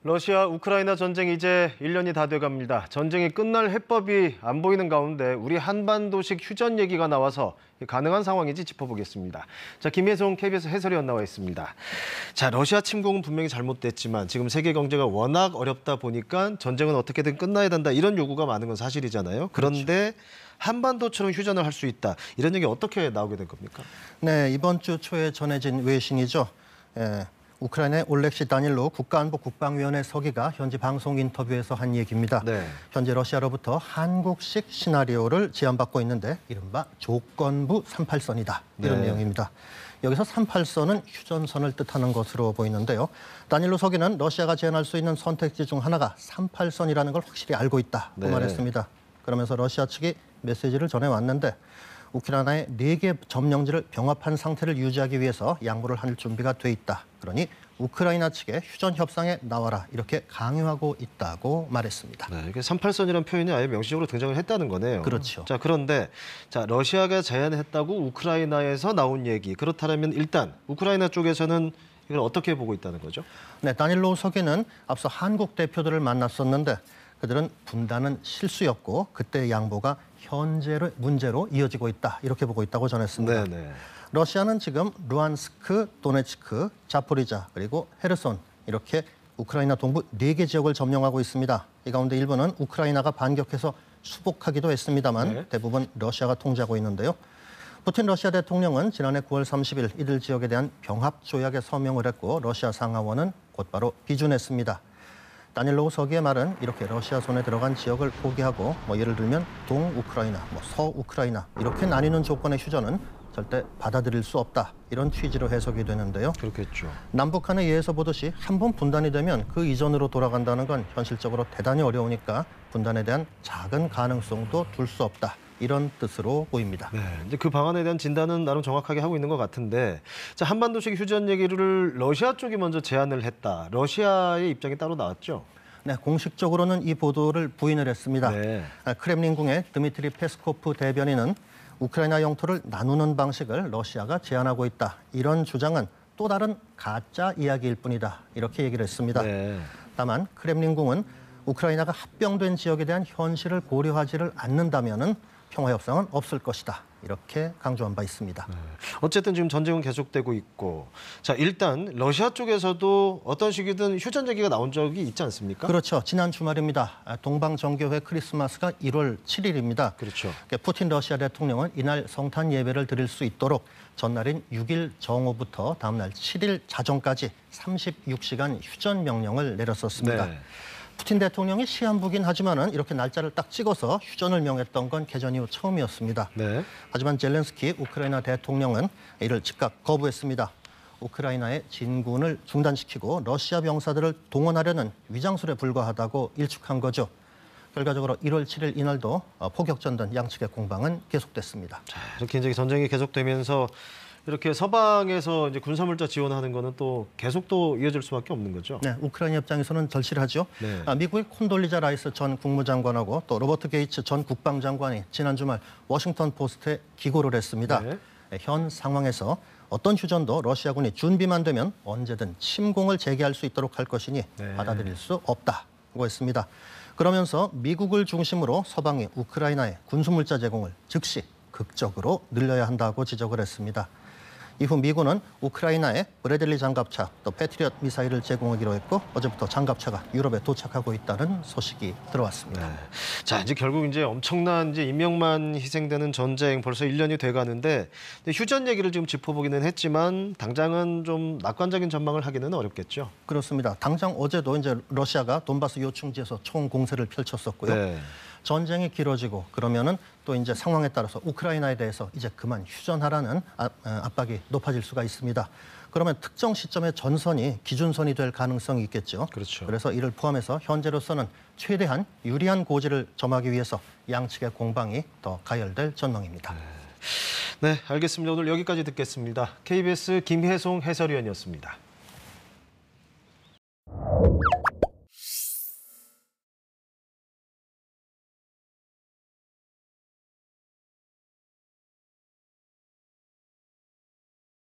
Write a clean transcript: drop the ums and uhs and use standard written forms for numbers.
러시아 우크라이나 전쟁이 이제 1년이 다 돼갑니다. 전쟁이 끝날 해법이 안 보이는 가운데 우리 한반도식 휴전 얘기가 나와서 가능한 상황인지 짚어보겠습니다. 자, 김혜송 KBS 해설위원 나와 있습니다. 자, 러시아 침공은 분명히 잘못됐지만 지금 세계 경제가 워낙 어렵다 보니까 전쟁은 어떻게든 끝나야 된다 이런 요구가 많은 건 사실이잖아요. 그런데 한반도처럼 휴전을 할 수 있다. 이런 얘기 어떻게 나오게 된 겁니까? 네, 이번 주 초에 전해진 외신이죠. 우크라이나의 올렉시 다닐로 국가안보 국방위원회 서기가 현지 방송 인터뷰에서 한 얘기입니다. 네. 현재 러시아로부터 한국식 시나리오를 제안받고 있는데 이른바 조건부 38선이다. 이런 네. 내용입니다. 여기서 38선은 휴전선을 뜻하는 것으로 보이는데요. 다닐로 서기는 러시아가 제안할 수 있는 선택지 중 하나가 38선이라는 걸 확실히 알고 있다고 네. 말했습니다. 그러면서 러시아 측이 메시지를 전해왔는데 우크라이나의 4개 점령지를 병합한 상태를 유지하기 위해서 양보를 할 준비가 돼 있다. 그러니 우크라이나 측에 휴전 협상에 나와라 이렇게 강요하고 있다고 말했습니다. 네, 이게 38선이라는 표현이 아예 명시적으로 등장을 했다는 거네요. 그렇죠. 자, 그런데 러시아가 제안했다고 우크라이나에서 나온 얘기. 그렇다면 일단 우크라이나 쪽에서는 이걸 어떻게 보고 있다는 거죠? 네, 다닐로 서기는 앞서 한국 대표들을 만났었는데 그들은 분단은 실수였고 그때 양보가 현재의 문제로 이어지고 있다. 이렇게 보고 있다고 전했습니다. 네네. 러시아는 지금 루안스크, 도네츠크, 자포리자 그리고 헤르손 이렇게 우크라이나 동부 4개 지역을 점령하고 있습니다. 이 가운데 일부는 우크라이나가 반격해서 수복하기도 했습니다만 네. 대부분 러시아가 통제하고 있는데요. 푸틴 러시아 대통령은 지난해 9월 30일 이들 지역에 대한 병합 조약에 서명을 했고 러시아 상하원은 곧바로 비준했습니다. 다닐로 서기의 말은 이렇게 러시아 손에 들어간 지역을 포기하고 예를 들면 동우크라이나, 서우크라이나 이렇게 나뉘는 조건의 휴전은 절대 받아들일 수 없다. 이런 취지로 해석이 되는데요. 그렇겠죠. 남북한의 예에서 보듯이 한 번 분단이 되면 그 이전으로 돌아간다는 건 현실적으로 대단히 어려우니까 분단에 대한 작은 가능성도 둘 수 없다. 이런 뜻으로 보입니다. 네, 이제 그 방안에 대한 진단은 나름 정확하게 하고 있는 것 같은데, 자, 한반도식 휴전 얘기를 러시아 쪽이 먼저 제안을 했다. 러시아의 입장이 따로 나왔죠? 네, 공식적으로는 이 보도를 부인을 했습니다. 네. 크렘린궁의 드미트리 페스코프 대변인은 우크라이나 영토를 나누는 방식을 러시아가 제안하고 있다. 이런 주장은 또 다른 가짜 이야기일 뿐이다. 이렇게 얘기를 했습니다. 네. 다만 크렘린궁은 우크라이나가 합병된 지역에 대한 현실을 고려하지를 않는다면은 평화 협상은 없을 것이다. 이렇게 강조한 바 있습니다. 어쨌든 지금 전쟁은 계속되고 있고, 자, 일단 러시아 쪽에서도 어떤 식이든 휴전 얘기가 나온 적이 있지 않습니까? 그렇죠. 지난 주말입니다. 동방정교회 크리스마스가 1월 7일입니다. 그렇죠. 푸틴 러시아 대통령은 이날 성탄 예배를 드릴 수 있도록 전날인 6일 정오부터 다음날 7일 자정까지 36시간 휴전 명령을 내렸었습니다. 네. 푸틴 대통령이 시한부긴 하지만은 이렇게 날짜를 딱 찍어서 휴전을 명했던 건 개전 이후 처음이었습니다. 네. 하지만 젤렌스키 우크라이나 대통령은 이를 즉각 거부했습니다. 우크라이나의 진군을 중단시키고 러시아 병사들을 동원하려는 위장술에 불과하다고 일축한 거죠. 결과적으로 1월 7일 이날도 포격전단 양측의 공방은 계속됐습니다. 자, 이렇게 이제 전쟁이 계속되면서 이렇게 서방에서 이제 군사물자 지원하는 거는 또 계속 또 이어질 수밖에 없는 거죠. 네, 우크라이나 입장에서는 절실하죠. 네. 미국의 콘돌리자 라이스 전 국무장관하고 또 로버트 게이츠 전 국방장관이 지난 주말 워싱턴 포스트에 기고를 했습니다. 네. 현 상황에서 어떤 휴전도 러시아군이 준비만 되면 언제든 침공을 재개할 수 있도록 할 것이니 네. 받아들일 수 없다고 했습니다. 그러면서 미국을 중심으로 서방이 우크라이나에 군수물자 제공을 즉시 극적으로 늘려야 한다고 지적을 했습니다. 이후 미군은 우크라이나에 브래들리 장갑차, 또 패트리엇 미사일을 제공하기로 했고 어제부터 장갑차가 유럽에 도착하고 있다는 소식이 들어왔습니다. 네. 자, 이제 결국 이제 엄청난 이제 인명만 희생되는 전쟁 벌써 1년이 돼 가는데 휴전 얘기를 지금 짚어보기는 했지만 당장은 좀 낙관적인 전망을 하기는 어렵겠죠. 그렇습니다. 당장 어제도 이제 러시아가 돈바스 요충지에서 총 공세를 펼쳤었고요. 네. 전쟁이 길어지고 그러면은 또 이제 상황에 따라서 우크라이나에 대해서 이제 그만 휴전하라는 압박이 높아질 수가 있습니다. 그러면 특정 시점에 전선이 기준선이 될 가능성이 있겠죠. 그렇죠. 그래서 이를 포함해서 현재로서는 최대한 유리한 고지를 점하기 위해서 양측의 공방이 더 가열될 전망입니다. 네, 알겠습니다. 오늘 여기까지 듣겠습니다. KBS 김혜송 해설위원이었습니다.